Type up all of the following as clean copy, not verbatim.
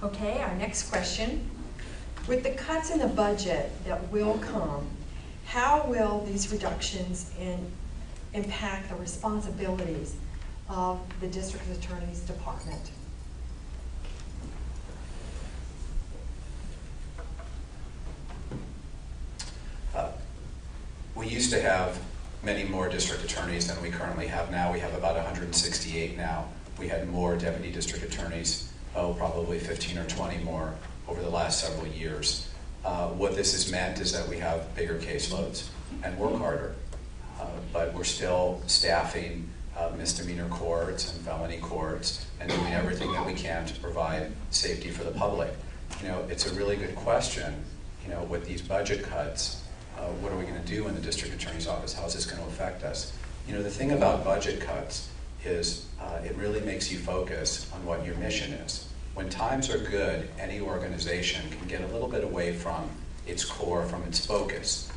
Okay, our next question. With the cuts in the budget that will come, how will these reductions impact the responsibilities of the district attorney's department? We used to have many more district attorneys than we currently have now. We have about 168 now. We had more deputy district attorneys, probably 15 or 20 more over the last several years. What this has meant is that we have bigger caseloads and work harder, but we're still staffing misdemeanor courts and felony courts and doing everything that we can to provide safety for the public. You know, it's a really good question, you know, with these budget cuts. What are we going to do in the district attorney's office? How is this going to affect us? You know, the thing about budget cuts is it really makes you focus on what your mission is. When times are good, any organization can get a little bit away from its core, from its focus.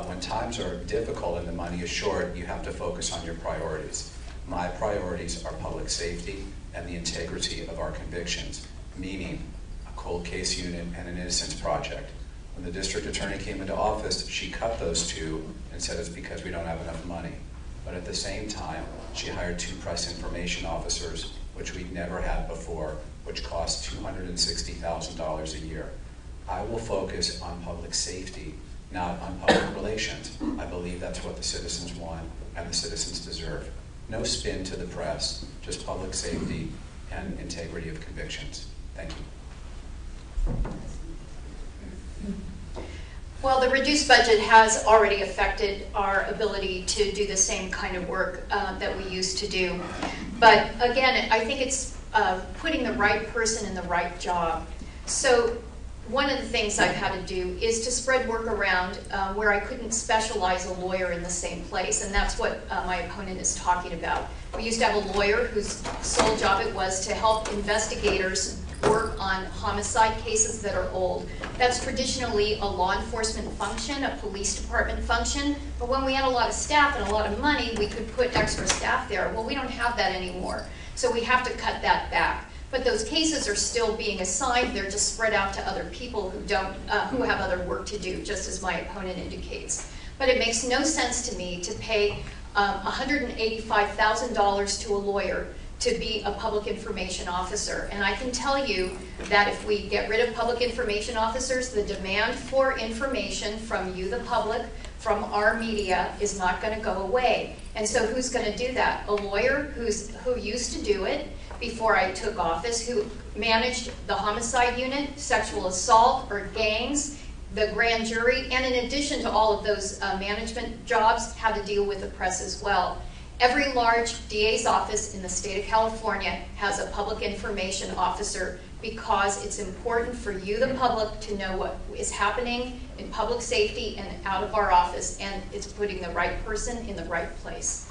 When times are difficult and the money is short, you have to focus on your priorities. My priorities are public safety and the integrity of our convictions, meaning a cold case unit and an innocence project. When the district attorney came into office, she cut those two and said it's because we don't have enough money. But at the same time, she hired 2 press information officers, which we'd never had before, which cost $260,000 a year. I will focus on public safety, not on public relations. I believe that's what the citizens want and the citizens deserve. No spin to the press, just public safety and integrity of convictions. Thank you. Well, the reduced budget has already affected our ability to do the same kind of work that we used to do. But again, I think it's putting the right person in the right job. So one of the things I've had to do is to spread work around where I couldn't specialize a lawyer in the same place, and that's what my opponent is talking about. We used to have a lawyer whose sole job it was to help investigators work on homicide cases that are old. That's traditionally a law enforcement function, a police department function, but when we had a lot of staff and a lot of money, we could put extra staff there. Well, we don't have that anymore, so we have to cut that back. But those cases are still being assigned. They're just spread out to other people who who have other work to do, just as my opponent indicates. But it makes no sense to me to pay $185,000 to a lawyer to be a public information officer. And I can tell you that if we get rid of public information officers, the demand for information from you, the public, from our media, is not going to go away. And so who's going to do that? A lawyer who used to do it before I took office, who managed the homicide unit, sexual assault or gangs, the grand jury, and in addition to all of those management jobs, had to deal with the press as well. Every large DA's office in the state of California has a public information officer because it's important for you, the public, to know what is happening in public safety and out of our office, and it's putting the right person in the right place.